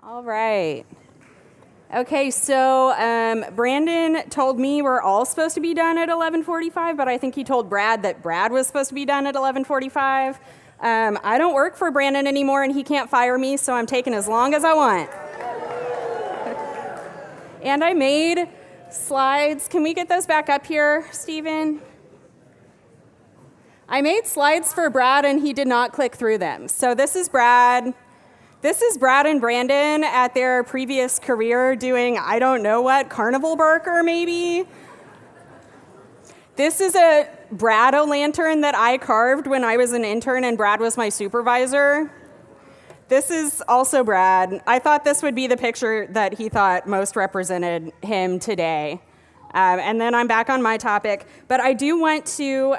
All right. Okay, so Brandon told me we're all supposed to be done at 11:45, but I think he told Brad that Brad was supposed to be done at 11:45. I don't work for Brandon anymore, and he can't fire me, so I'm taking as long as I want. And I made slides. Can we get those back up here, Steven? I made slides for Brad, and he did not click through them. So this is Brad. This is Brad and Brandon at their previous career doing, I don't know what, carnival barker maybe? This is a Brad-o-lantern that I carved when I was an intern and Brad was my supervisor. This is also Brad. I thought this would be the picture that he thought most represented him today. And then I'm back on my topic. But I do want to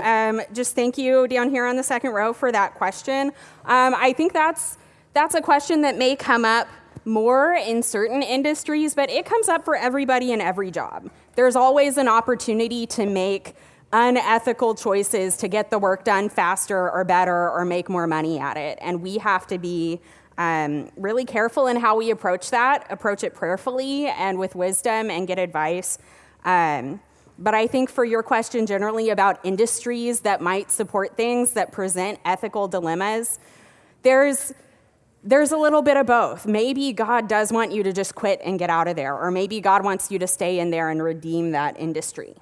just thank you down here on the second row for that question. I think that's a question that may come up more in certain industries, but it comes up for everybody in every job. There's always an opportunity to make unethical choices to get the work done faster or better or make more money at it. And we have to be really careful in how we approach that, approach it prayerfully and with wisdom and get advice. But I think for your question generally about industries that might support things that present ethical dilemmas, there's a little bit of both. Maybe God does want you to just quit and get out of there, or maybe God wants you to stay in there and redeem that industry.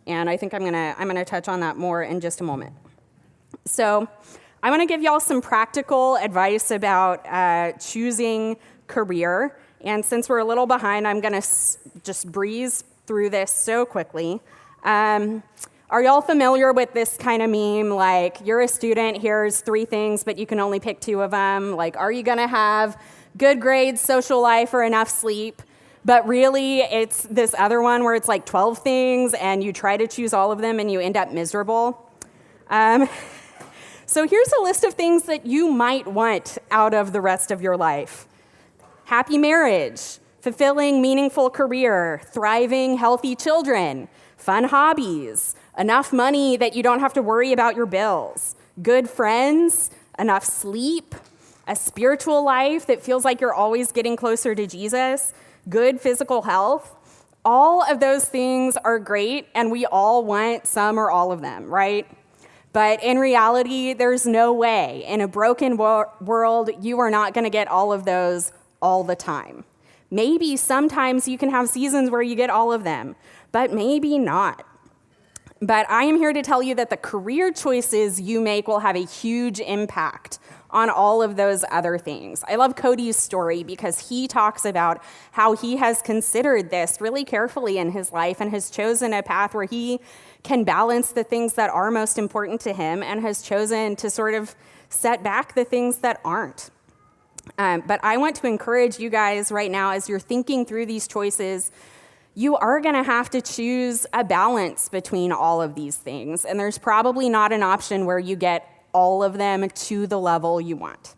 And I think I'm gonna touch on that more in just a moment. So I want to give y'all some practical advice about choosing career. And since we're a little behind, I'm gonna just breeze through this so quickly. Are y'all familiar with this kind of meme, like, you're a student, here's 3 things, but you can only pick 2 of them? Like, are you gonna have good grades, social life, or enough sleep? But really, it's this other one where it's like 12 things, and you try to choose all of them, and you end up miserable. So here's a list of things that you might want out of the rest of your life. Happy marriage, fulfilling, meaningful career, thriving, healthy children, fun hobbies, enough money that you don't have to worry about your bills, good friends, enough sleep, a spiritual life that feels like you're always getting closer to Jesus, good physical health. All of those things are great, and we all want some or all of them, right? But in reality, there's no way. In a broken world, you are not going to get all of those all the time. Maybe sometimes you can have seasons where you get all of them, but maybe not. But I am here to tell you that the career choices you make will have a huge impact on all of those other things. I love Cody's story because he talks about how he has considered this really carefully in his life and has chosen a path where he can balance the things that are most important to him and has chosen to sort of set back the things that aren't. But I want to encourage you guys right now, as you're thinking through these choices, you are going to have to choose a balance between all of these things. And there's probably not an option where you get all of them to the level you want.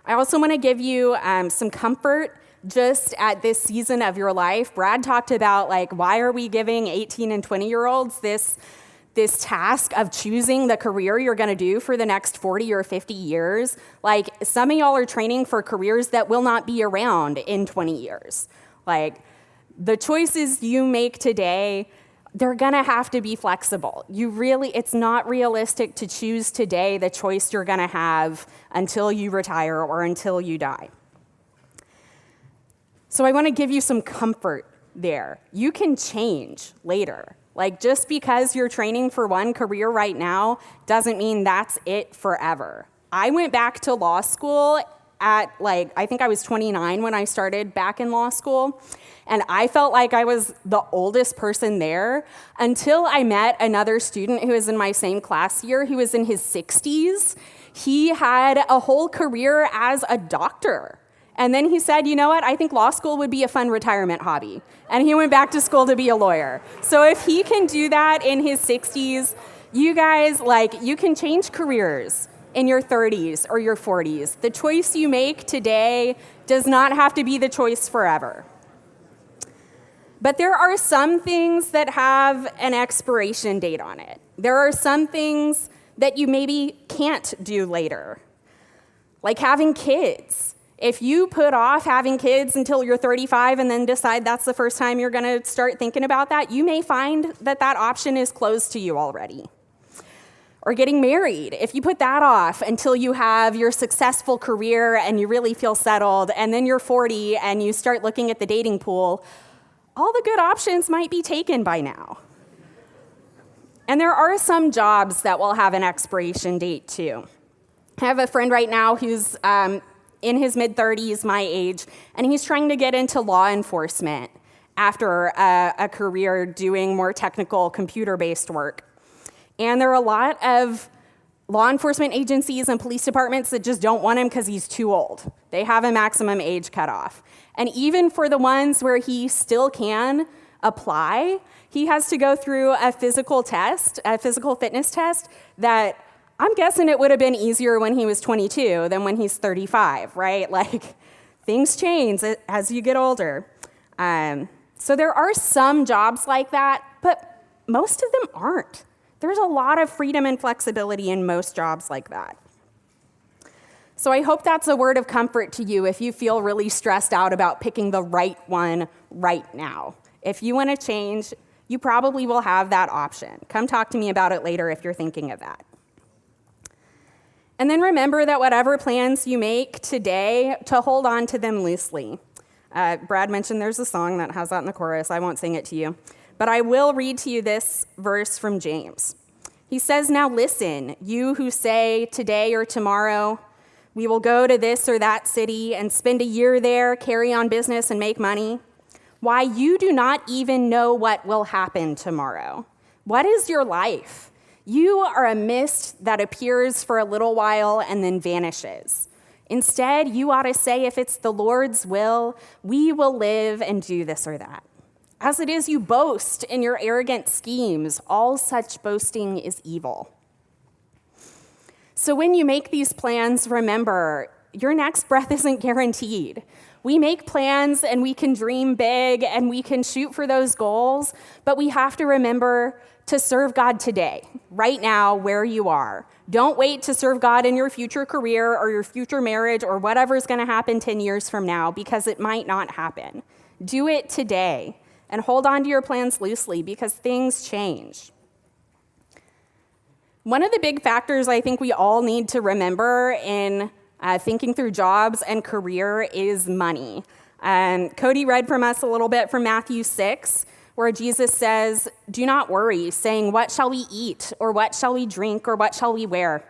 I also want to give you some comfort just at this season of your life. Brad talked about, like, why are we giving 18 and 20-year-olds this task of choosing the career you're going to do for the next 40 or 50 years? Like, some of y'all are training for careers that will not be around in 20 years. Like, the choices you make today, they're gonna have to be flexible. It's not realistic to choose today the choice you're gonna have until you retire or until you die. So I wanna give you some comfort there. You can change later. Like, just because you're training for one career right now doesn't mean that's it forever. I went back to law school at, I think I was 29 when I started back in law school. And I felt like I was the oldest person there until I met another student who was in my same class year. He was in his 60s. He had a whole career as a doctor. And then he said, you know what, I think law school would be a fun retirement hobby. And he went back to school to be a lawyer. So if he can do that in his 60s, you guys, you can change careers in your 30s or your 40s. The choice you make today does not have to be the choice forever. But there are some things that have an expiration date on it. There are some things that you maybe can't do later, like having kids. If you put off having kids until you're 35 and then decide that's the first time you're going to start thinking about that, you may find that that option is closed to you already. Or getting married. If you put that off until you have your successful career and you really feel settled, and then you're 40 and you start looking at the dating pool, all the good options might be taken by now. And there are some jobs that will have an expiration date too. I have a friend right now who's in his mid-30s, my age, and he's trying to get into law enforcement after a career doing more technical computer-based work. And there are a lot of law enforcement agencies and police departments that just don't want him because he's too old. They have a maximum age cutoff. And even for the ones where he still can apply, he has to go through a physical test, a physical fitness test that I'm guessing it would have been easier when he was 22 than when he's 35, right? Like, things change as you get older. So there are some jobs like that, but most of them aren't. There's a lot of freedom and flexibility in most jobs like that. So I hope that's a word of comfort to you if you feel really stressed out about picking the right one right now. If you want to change, you probably will have that option. Come talk to me about it later if you're thinking of that. And then remember that whatever plans you make today, to hold on to them loosely. Brad mentioned there's a song that has that in the chorus. I won't sing it to you. But I will read to you this verse from James. He says, "Now listen, you who say today or tomorrow, we will go to this or that city and spend a year there, carry on business and make money. Why, you do not even know what will happen tomorrow. What is your life? You are a mist that appears for a little while and then vanishes. Instead, you ought to say, if it's the Lord's will, we will live and do this or that. As it is, you boast in your arrogant schemes. All such boasting is evil." So when you make these plans, remember, your next breath isn't guaranteed. We make plans and we can dream big and we can shoot for those goals, but we have to remember to serve God today, right now, where you are. Don't wait to serve God in your future career or your future marriage or whatever's going to happen 10 years from now, because it might not happen. Do it today and hold on to your plans loosely, because things change. One of the big factors I think we all need to remember in thinking through jobs and career is money. Cody read from us a little bit from Matthew 6, where Jesus says, "Do not worry, saying, 'What shall we eat?' or 'What shall we drink?' or 'What shall we wear?'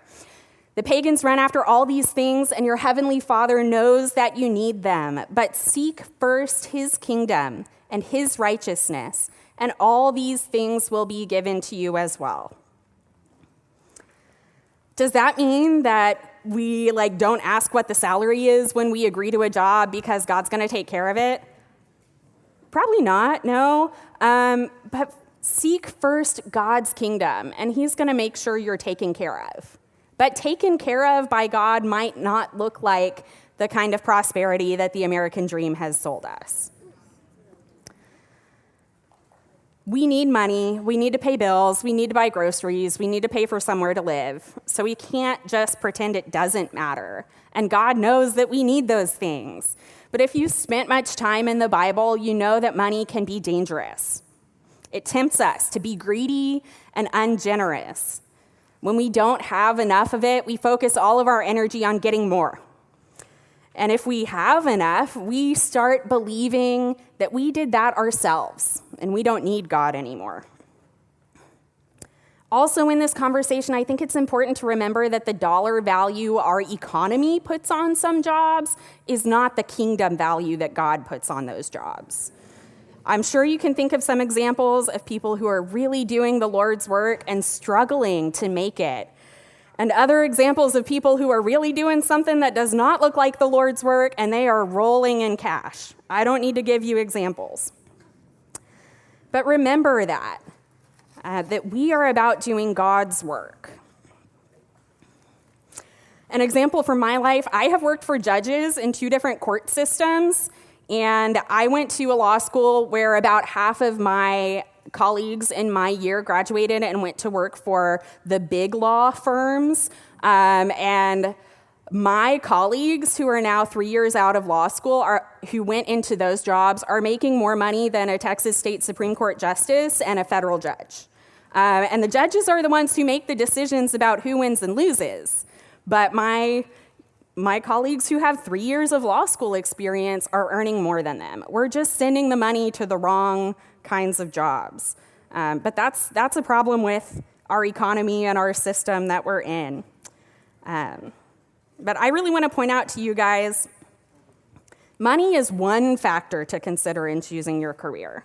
The pagans run after all these things, and your heavenly Father knows that you need them. But seek first his kingdom and his righteousness, and all these things will be given to you as well." Does that mean that we don't ask what the salary is when we agree to a job because God's going to take care of it? Probably not, no. But seek first God's kingdom, and he's going to make sure you're taken care of. But taken care of by God might not look like the kind of prosperity that the American dream has sold us. We need money, we need to pay bills, we need to buy groceries, we need to pay for somewhere to live. So we can't just pretend it doesn't matter. And God knows that we need those things. But if you spent much time in the Bible, you know that money can be dangerous. It tempts us to be greedy and ungenerous. When we don't have enough of it, we focus all of our energy on getting more. And if we have enough, we start believing that we did that ourselves and we don't need God anymore. Also in this conversation, I think it's important to remember that the dollar value our economy puts on some jobs is not the kingdom value that God puts on those jobs. I'm sure you can think of some examples of people who are really doing the Lord's work and struggling to make it. And other examples of people who are really doing something that does not look like the Lord's work, and they are rolling in cash. I don't need to give you examples. But remember that we are about doing God's work. An example from my life, I have worked for judges in 2 different court systems, and I went to a law school where about half of my colleagues in my year graduated and went to work for the big law firms, and My colleagues who are now 3 years out of law school who went into those jobs are making more money than a Texas State Supreme Court justice and a federal judge. And the judges are the ones who make the decisions about who wins and loses. But my colleagues who have 3 years of law school experience are earning more than them. We're just sending the money to the wrong kinds of jobs. But that's a problem with our economy and our system that we're in. But I really want to point out to you guys, money is one factor to consider in choosing your career.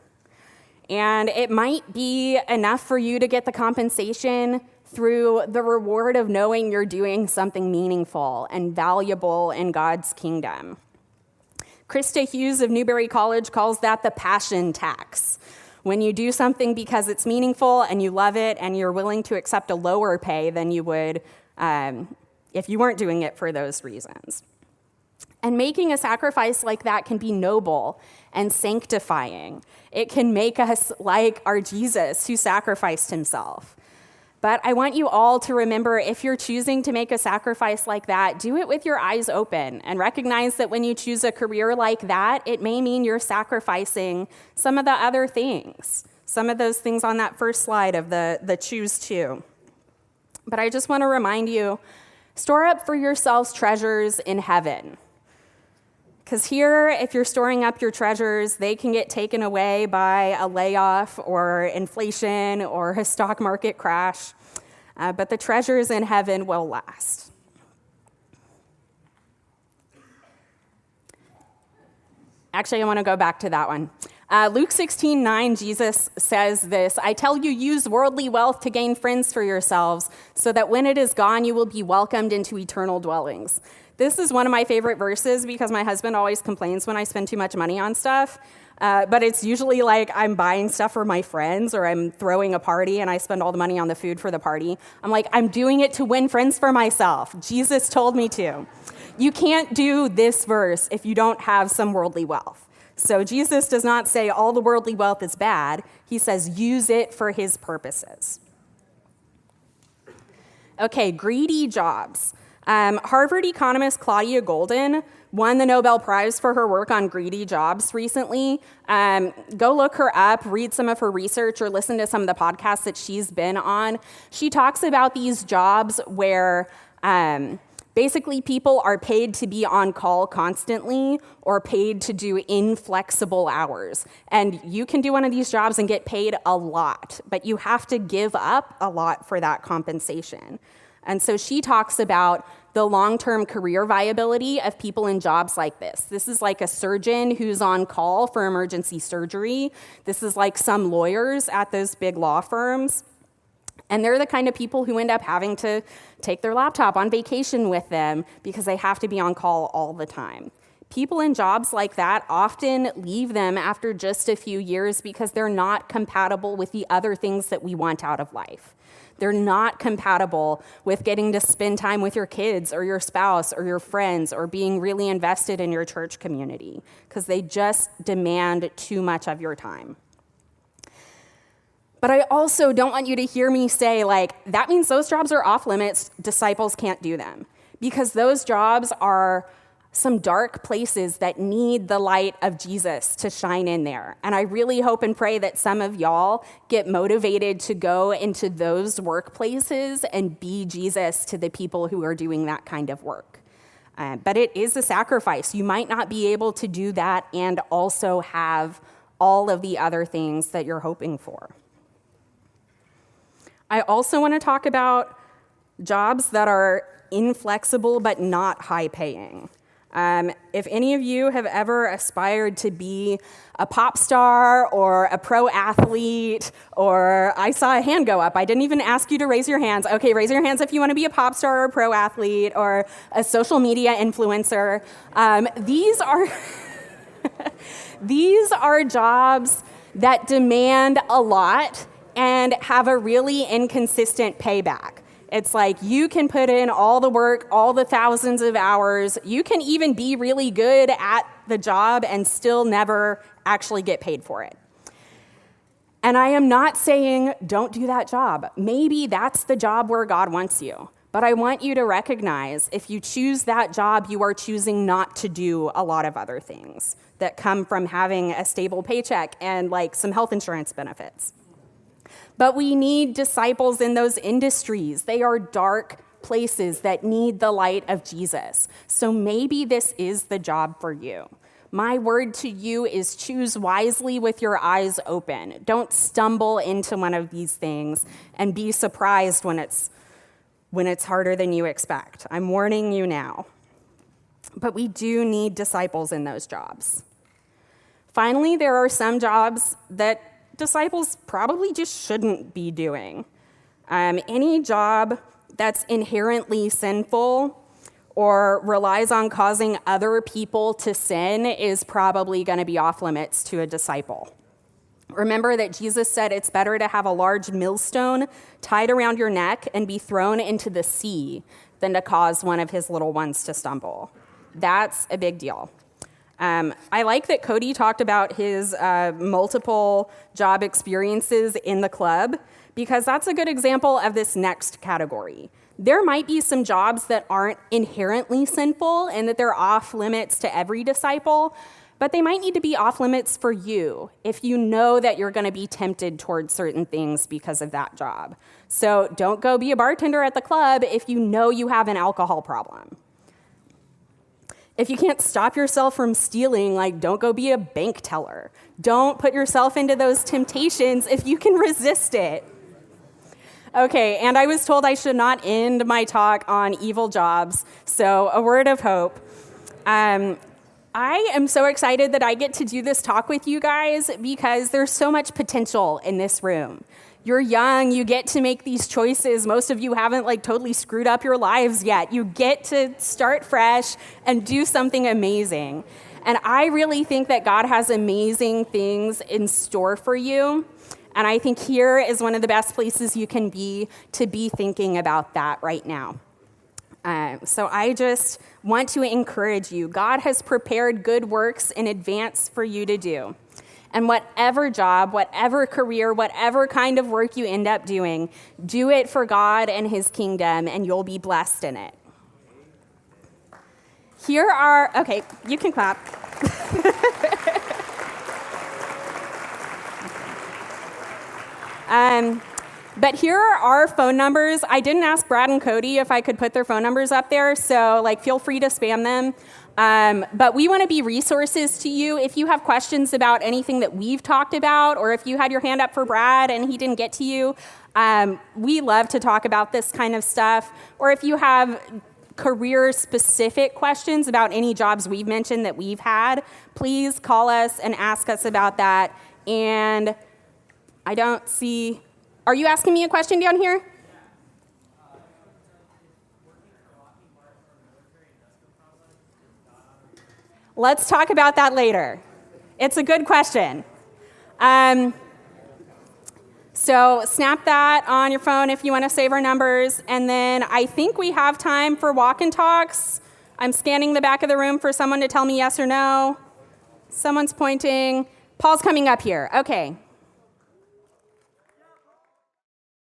And it might be enough for you to get the compensation through the reward of knowing you're doing something meaningful and valuable in God's kingdom. Krista Hughes of Newberry College calls that the passion tax. When you do something because it's meaningful and you love it and you're willing to accept a lower pay than you would if you weren't doing it for those reasons. And making a sacrifice like that can be noble and sanctifying. It can make us like our Jesus who sacrificed himself. But I want you all to remember, if you're choosing to make a sacrifice like that, do it with your eyes open and recognize that when you choose a career like that, it may mean you're sacrificing some of the other things, some of those things on that first slide of the choose to. But I just want to remind you, store up for yourselves treasures in heaven. Because here, if you're storing up your treasures, they can get taken away by a layoff or inflation or a stock market crash. But the treasures in heaven will last. Actually, I want to go back to that one. Luke 16:9, Jesus says this, "I tell you, use worldly wealth to gain friends for yourselves, so that when it is gone, you will be welcomed into eternal dwellings." This is one of my favorite verses because my husband always complains when I spend too much money on stuff. But it's usually like I'm buying stuff for my friends or I'm throwing a party and I spend all the money on the food for the party. I'm like, I'm doing it to win friends for myself. Jesus told me to. You can't do this verse if you don't have some worldly wealth. So Jesus does not say all the worldly wealth is bad. He says use it for his purposes. Okay, greedy jobs. Harvard economist Claudia Golden won the Nobel Prize for her work on greedy jobs recently. Go look her up, read some of her research, or listen to some of the podcasts that she's been on. She talks about these jobs where basically people are paid to be on call constantly or paid to do inflexible hours. And you can do one of these jobs and get paid a lot, but you have to give up a lot for that compensation. And so she talks about the long-term career viability of people in jobs like this. This is like a surgeon who's on call for emergency surgery. This is like some lawyers at those big law firms. And they're the kind of people who end up having to take their laptop on vacation with them because they have to be on call all the time. People in jobs like that often leave them after just a few years because they're not compatible with the other things that we want out of life. They're not compatible with getting to spend time with your kids or your spouse or your friends or being really invested in your church community because they just demand too much of your time. But I also don't want you to hear me say, like, that means those jobs are off limits, disciples can't do them. Because those jobs are some dark places that need the light of Jesus to shine in there. And I really hope and pray that some of y'all get motivated to go into those workplaces and be Jesus to the people who are doing that kind of work. But it is a sacrifice. You might not be able to do that and also have all of the other things that you're hoping for. I also want to talk about jobs that are inflexible but not high-paying. If any of you have ever aspired to be a pop star or a pro athlete, or I saw a hand go up. I didn't even ask you to raise your hands. Okay, raise your hands if you want to be a pop star or a pro athlete or a social media influencer. These are jobs that demand a lot and have a really inconsistent payback. It's like you can put in all the work, all the thousands of hours. You can even be really good at the job and still never actually get paid for it. And I am not saying don't do that job. Maybe that's the job where God wants you. But I want you to recognize if you choose that job, you are choosing not to do a lot of other things that come from having a stable paycheck and like some health insurance benefits. But we need disciples in those industries. They are dark places that need the light of Jesus. So maybe this is the job for you. My word to you is choose wisely with your eyes open. Don't stumble into one of these things and be surprised when it's harder than you expect. I'm warning you now. But we do need disciples in those jobs. Finally, there are some jobs that disciples probably just shouldn't be doing. Any job that's inherently sinful or relies on causing other people to sin is probably going to be off limits to a disciple. Remember that Jesus said it's better to have a large millstone tied around your neck and be thrown into the sea than to cause one of his little ones to stumble. That's a big deal. I like that Cody talked about his multiple job experiences in the club, because that's a good example of this next category. There might be some jobs that aren't inherently sinful and that they're off limits to every disciple, but they might need to be off limits for you if you know that you're going to be tempted towards certain things because of that job. So don't go be a bartender at the club if you know you have an alcohol problem. If you can't stop yourself from stealing, like, don't go be a bank teller. Don't put yourself into those temptations if you can resist it. Okay, and I was told I should not end my talk on evil jobs, so a word of hope. I am so excited that I get to do this talk with you guys because there's so much potential in this room. You're young, you get to make these choices. Most of you haven't totally screwed up your lives yet. You get to start fresh and do something amazing. And I really think that God has amazing things in store for you. And I think here is one of the best places you can be to be thinking about that right now. So I just want to encourage you. God has prepared good works in advance for you to do. And whatever job, whatever career, whatever kind of work you end up doing, do it for God and his kingdom, and you'll be blessed in it. Okay, you can clap. But here are our phone numbers. I didn't ask Brad and Cody if I could put their phone numbers up there, so feel free to spam them. But we want to be resources to you. If you have questions about anything that we've talked about, or if you had your hand up for Brad and he didn't get to you, we love to talk about this kind of stuff. Or if you have career-specific questions about any jobs we've mentioned that we've had, please call us and ask us about that. And I don't see... Are you asking me a question down here? Let's talk about that later. It's a good question. So snap that on your phone if you want to save our numbers. And then I think we have time for walk and talks. I'm scanning the back of the room for someone to tell me yes or no. Someone's pointing. Paul's coming up here. Okay.